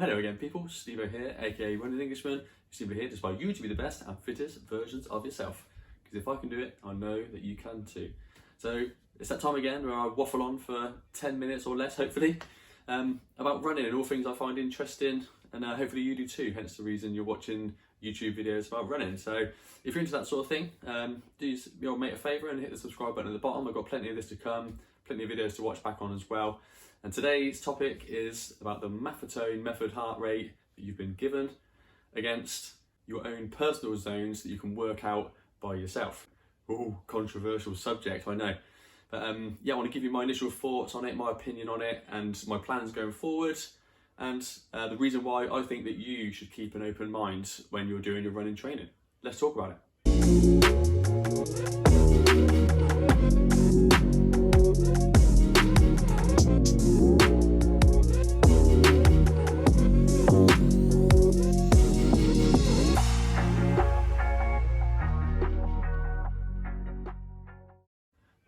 Hello again people, Stevo here, aka Running Englishman. Stevo here to inspire you to be the best and fittest versions of yourself. Because if I can do it, I know that you can too. So it's that time again where I waffle on for 10 minutes or less, hopefully, about running and all things I find interesting, and hopefully you do too, hence the reason you're watching YouTube videos about running. So if you're into that sort of thing, do your mate a favour and hit the subscribe button at the bottom. I've got plenty of this to come, plenty of videos to watch back on as well. And today's topic is about the Maffetone method heart rate that you've been given against your own personal zones that you can work out by yourself. Ooh, controversial subject, I know. But yeah, I want to give you my initial thoughts on it, my opinion on it, and my plans going forward, and the reason why I think that you should keep an open mind when you're doing your running training. Let's talk about it.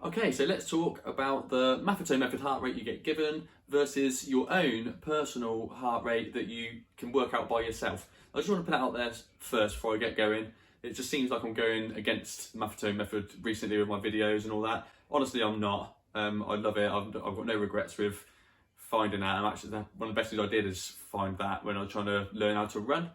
Okay, so let's talk about the Maffetone method heart rate you get given versus your own personal heart rate that you can work out by yourself. I just want to put it out there first before I get going. It just seems like I'm going against the Maffetone method recently with my videos and all that. Honestly, I'm not. I love it. I've got no regrets with finding that. Actually, one of the best things I did is find that when I was trying to learn how to run.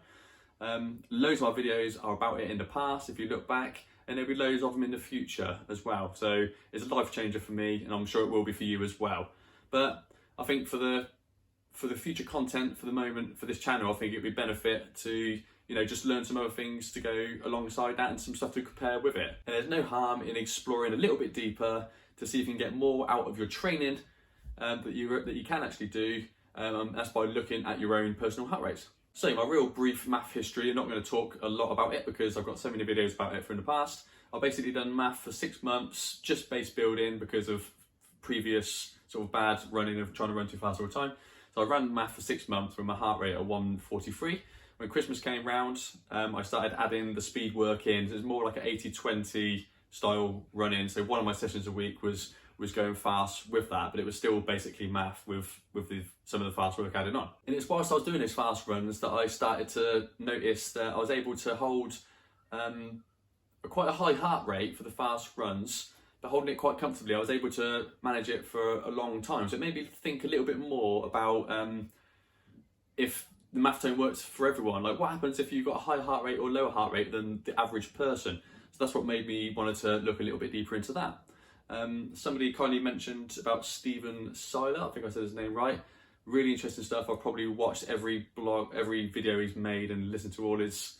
Loads of my videos are about it in the past, if you look back, and there'll be loads of them in the future as well. So it's a life changer for me, and I'm sure it will be for you as well. But I think for the future content, for the moment, for this channel, I think it'd be benefit to just learn some other things to go alongside that and some stuff to compare with it. And there's no harm in exploring a little bit deeper to see if you can get more out of your training that you can actually do. That's by looking at your own personal heart rates. So my real brief math history, I'm not going to talk a lot about it because I've got so many videos about it from the past. I've basically done math for 6 months, just base building because of previous sort of bad running of trying to run too fast all the time. So I ran math for 6 months with my heart rate at 143. When Christmas came round, I started adding the speed work in. So it was more like an 80-20 style running. So one of my sessions a week was going fast with that, but it was still basically math with some of the fast work added on. And it's whilst I was doing those fast runs that I started to notice that I was able to hold quite a high heart rate for the fast runs, but holding it quite comfortably. I was able to manage it for a long time. So it made me think a little bit more about if the Maffetone works for everyone. Like what happens if you've got a higher heart rate or lower heart rate than the average person? So that's what made me want to look a little bit deeper into that. Somebody kindly mentioned about Steven Seiler, I think I said his name right. Really interesting stuff. I've probably watched every blog, every video he's made and listened to all his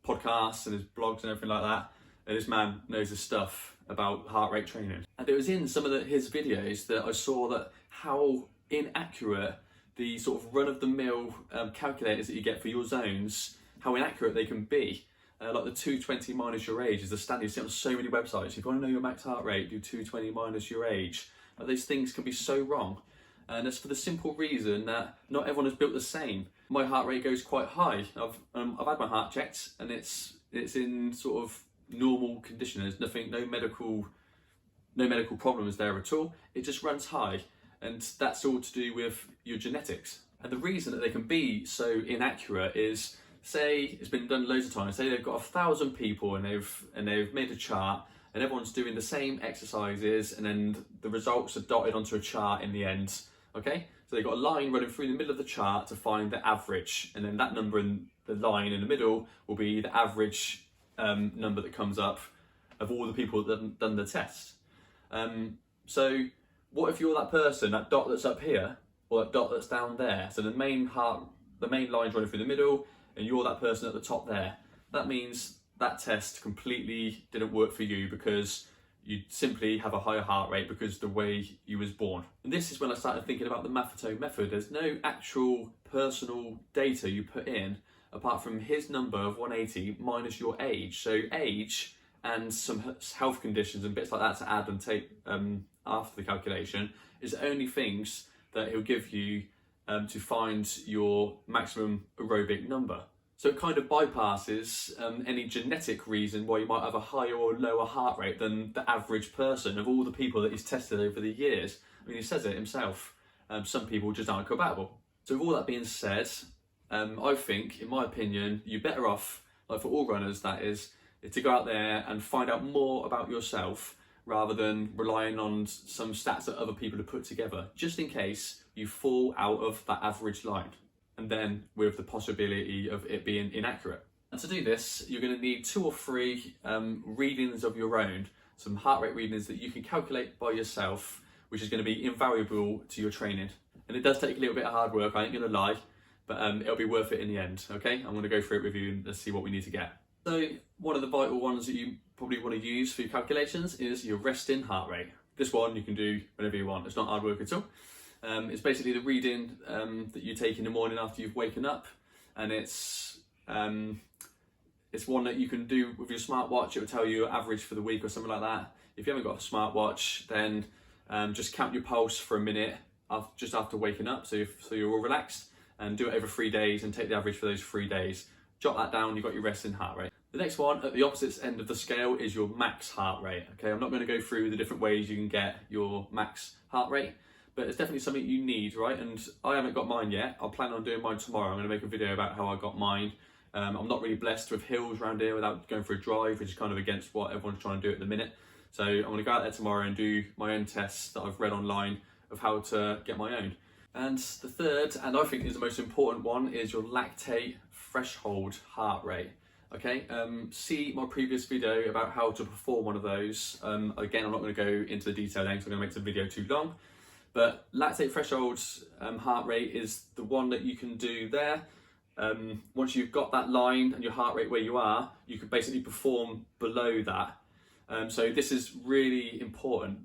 podcasts and his blogs and everything like that. And this man knows his stuff about heart rate training. And it was in some of his videos that I saw that how inaccurate the sort of run-of-the-mill calculators that you get for your zones, how inaccurate they can be. Like the 220 minus your age is the standard you see on so many websites. If you want to know your max heart rate, do 220 minus your age. Those things can be so wrong. And it's for the simple reason that not everyone is built the same. My heart rate goes quite high. I've had my heart checked and it's in sort of normal condition. There's nothing, no medical problems there at all. It just runs high, and that's all to do with your genetics. And the reason that they can be so inaccurate is, say it's been done loads of times, say they've got 1,000 people and they've made a chart and everyone's doing the same exercises, and then the results are dotted onto a chart in the end, okay? So they've got a line running through the middle of the chart to find the average, and then that number in the line in the middle will be the average number that comes up of all the people that have done the test. So what if you're that person, that dot that's up here, or that dot that's down there? So the main line's running through the middle, and you're that person at the top there. That means that test completely didn't work for you because you simply have a higher heart rate because the way you was born. And this is when I started thinking about the Maffetone method. There's no actual personal data you put in apart from his number of 180 minus your age. So age and some health conditions and bits like that to add and take after the calculation is the only things that he'll give you to find your maximum aerobic number. So it kind of bypasses any genetic reason why you might have a higher or lower heart rate than the average person of all the people that he's tested over the years. I mean, he says it himself. Some people just aren't compatible. So with all that being said, I think, in my opinion, you're better off, like for all runners that is to go out there and find out more about yourself rather than relying on some stats that other people have put together, just in case you fall out of that average line, and then with the possibility of it being inaccurate. And to do this, you're going to need 2 or 3 readings of your own, some heart rate readings that you can calculate by yourself, which is going to be invaluable to your training. And it does take a little bit of hard work, I ain't going to lie, but it'll be worth it in the end, okay? I'm going to go through it with you and let's see what we need to get. So one of the vital ones that you probably want to use for your calculations is your resting heart rate. This one you can do whenever you want, it's not hard work at all. It's basically the reading that you take in the morning after you've woken up, and it's one that you can do with your smartwatch. It will tell you your average for the week or something like that. If you haven't got a smartwatch, then just count your pulse for a minute just after waking up, so you're all relaxed, and do it over 3 days and take the average for those 3 days. Jot that down, you've got your resting heart rate. The next one at the opposite end of the scale is your max heart rate. Okay, I'm not going to go through the different ways you can get your max heart rate, but it's definitely something you need, right? And I haven't got mine yet. I'll plan on doing mine tomorrow. I'm going to make a video about how I got mine. I'm not really blessed with hills around here without going for a drive, which is kind of against what everyone's trying to do at the minute. So I'm going to go out there tomorrow and do my own tests that I've read online of how to get my own. And the third, and I think is the most important one, is your lactate threshold heart rate. Okay, see my previous video about how to perform one of those. Again, I'm not going to go into the detail now because I'm going to make the video too long. But lactate threshold heart rate is the one that you can do there. Once you've got that line and your heart rate where you are, you can basically perform below that. So this is really important.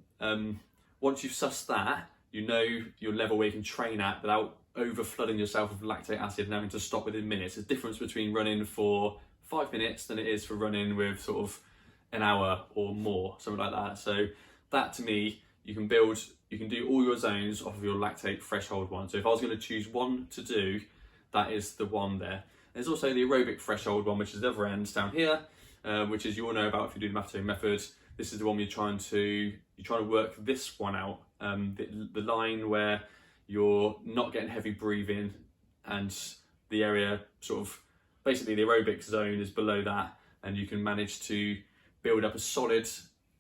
Once you've sussed that, you know your level where you can train at without over flooding yourself with lactate acid and having to stop within minutes. There's a difference between running for 5 minutes than it is for running with sort of an hour or more, something like that. So that, to me, you can do all your zones off of your lactate threshold one. So if I was going to choose one to do, that is the one there. There's also the aerobic threshold one, which is the other end down here, which is you all know about if you do the Maffetone method. This is the one where you're trying to work this one out, the line where you're not getting heavy breathing, and the area sort of, basically the aerobic zone is below that, and you can manage to build up a solid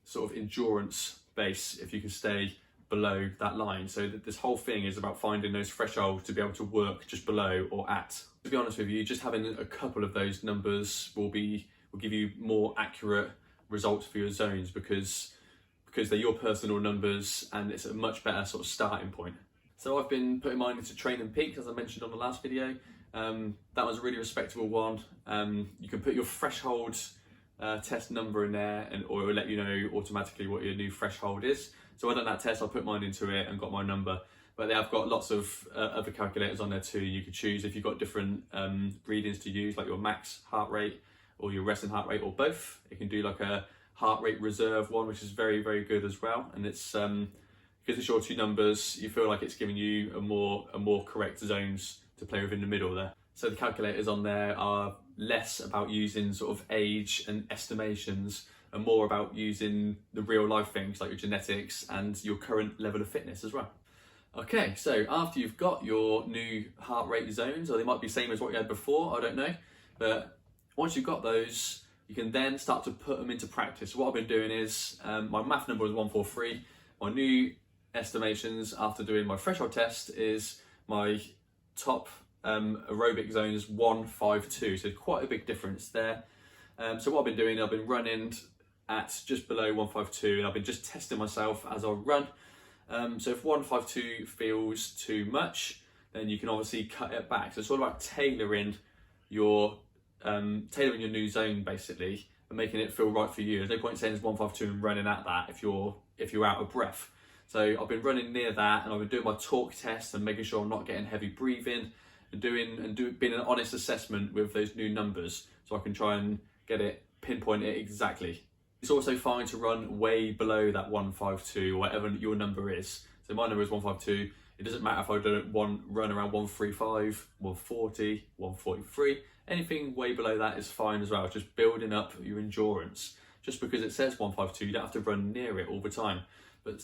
sort of endurance base if you can stay below that line. So this whole thing is about finding those thresholds to be able to work just below or at. To be honest with you, just having a couple of those numbers will give you more accurate results for your zones because they're your personal numbers, and it's a much better sort of starting point. So I've been putting mine into Train and Peak, as I mentioned on the last video. That was a really respectable one. You can put your threshold test number in there, or it will let you know automatically what your new threshold is. So I done that test, I put mine into it and got my number. But they have got lots of other calculators on there too. You could choose if you've got different readings to use, like your max heart rate or your resting heart rate, or both. It can do like a heart rate reserve one, which is very, very good as well. And it's because it's your 2 numbers, you feel like it's giving you a more correct zones to play with in the middle there. So the calculators on there are less about using sort of age and estimations, and more about using the real life things like your genetics and your current level of fitness as well. Okay, so after you've got your new heart rate zones, or they might be same as what you had before, I don't know, but once you've got those, you can then start to put them into practice. So what I've been doing is, my MAF number was 143. My new estimations after doing my threshold test is my top aerobic zone is 152, so quite a big difference there. So what I've been doing, I've been running at just below 152, and I've been just testing myself as I run. So if 152 feels too much, then you can obviously cut it back. So it's all about tailoring your new zone basically, and making it feel right for you. There's no point saying it's 152 and running at that if you're out of breath. So I've been running near that, and I've been doing my torque test and making sure I'm not getting heavy breathing, and being an honest assessment with those new numbers, so I can try and pinpoint it exactly. It's also fine to run way below that 152 or whatever your number is. So my number is 152. It doesn't matter if I don't run around 135, 140, 143. Anything way below that is fine as well. Just building up your endurance. Just because it says 152, you don't have to run near it all the time. But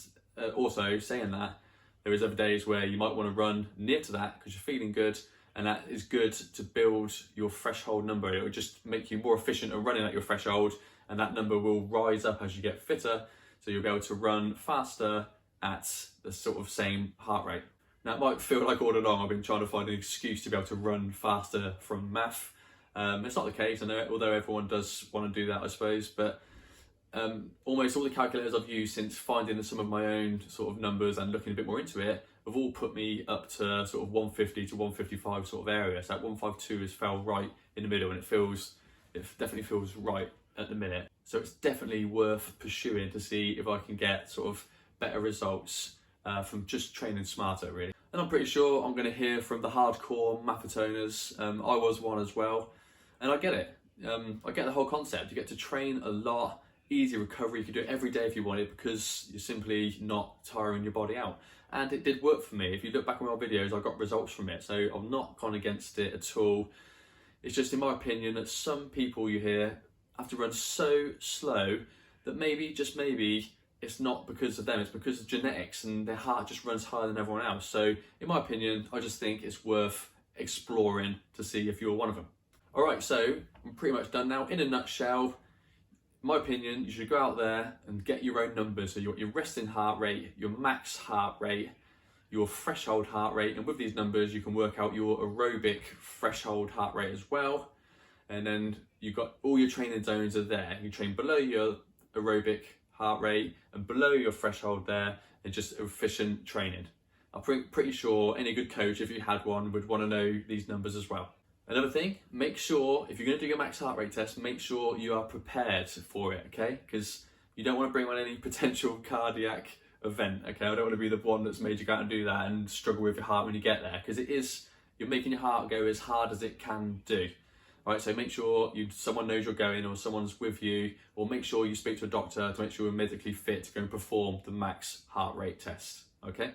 also saying that, there is other days where you might want to run near to that because you're feeling good, and that is good to build your threshold number. It will just make you more efficient at running at your threshold, and that number will rise up as you get fitter, so you'll be able to run faster at the sort of same heart rate. Now, it might feel like all along I've been trying to find an excuse to be able to run faster from MAF. It's not the case, I know, although everyone does want to do that, I suppose, but almost all the calculators I've used since finding some of my own sort of numbers and looking a bit more into it have all put me up to sort of 150 to 155 sort of area. So that 152 has fell right in the middle, and it definitely feels right at the minute. So it's definitely worth pursuing to see if I can get sort of better results from just training smarter, really. And I'm pretty sure I'm going to hear from the hardcore Maffetoners. I was one as well, and I get it. I get the whole concept. You get to train a lot, easy recovery. You can do it every day if you want it, because you're simply not tiring your body out. And it did work for me. If you look back on my videos, I got results from it. So I'm not gone against it at all. It's just, in my opinion, that some people you hear have to run so slow that maybe, just maybe, it's not because of them, it's because of genetics, and their heart just runs higher than everyone else. So in my opinion, I just think it's worth exploring to see if you're one of them. All right, so I'm pretty much done now. In a nutshell, in my opinion, you should go out there and get your own numbers. So your resting heart rate, your max heart rate, your threshold heart rate, and with these numbers you can work out your aerobic threshold heart rate as well. And then you've got all your training zones are there. You train below your aerobic heart rate and below your threshold there, and just efficient training. I'm pretty sure any good coach, if you had one, would want to know these numbers as well. Another thing, make sure, if you're going to do your max heart rate test, make sure you are prepared for it, okay? Because you don't want to bring on any potential cardiac event, okay? I don't want to be the one that's made you go out and do that and struggle with your heart when you get there, because you're making your heart go as hard as it can do. All right, so make sure someone knows you're going, or someone's with you, or make sure you speak to a doctor to make sure you're medically fit to go and perform the max heart rate test, okay?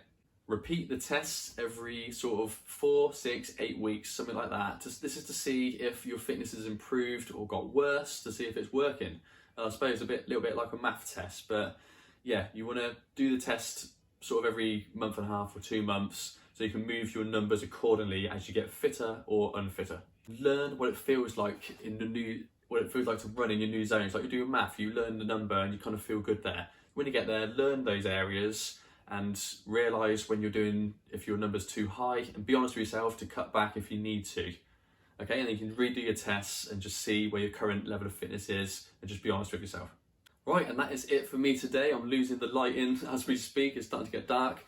Repeat the tests every sort of 4, 6, 8 weeks, something like that. This is to see if your fitness has improved or got worse, to see if it's working. I suppose little bit like a MAF test, but yeah, you want to do the test sort of every month and a half or 2 months, so you can move your numbers accordingly as you get fitter or unfitter. Learn what it feels like to run in your new zones. Like you do a MAF, you learn the number and you kind of feel good there. When you get there, learn those areas and realise if your number's too high, and be honest with yourself to cut back if you need to. Okay, and then you can redo your tests and just see where your current level of fitness is, and just be honest with yourself. Right, and that is it for me today. I'm losing the lighting as we speak. It's starting to get dark.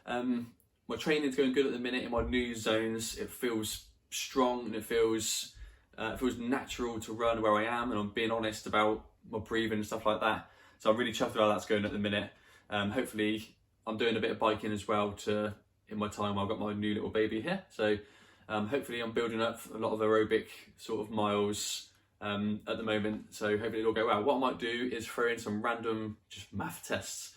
My training's going good at the minute in my new zones. It feels strong, and it feels natural to run where I am, and I'm being honest about my breathing and stuff like that. So I'm really chuffed with how that's going at the minute. Hopefully I'm doing a bit of biking as well in my time while I've got my new little baby here. So hopefully I'm building up a lot of aerobic sort of miles at the moment. So hopefully it'll go well. What I might do is throw in some random just MAF tests.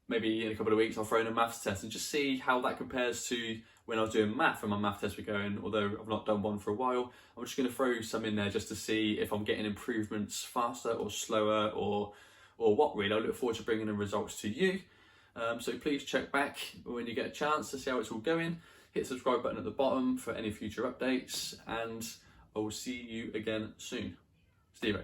Maybe in a couple of weeks I'll throw in a MAF test and just see how that compares to when I was doing MAF, and my MAF tests were going, although I've not done one for a while. I'm just going to throw some in there just to see if I'm getting improvements faster or slower, or what really. I look forward to bringing the results to you. So please check back when you get a chance to see how it's all going. Hit the subscribe button at the bottom for any future updates, and I will see you again soon. Stevo.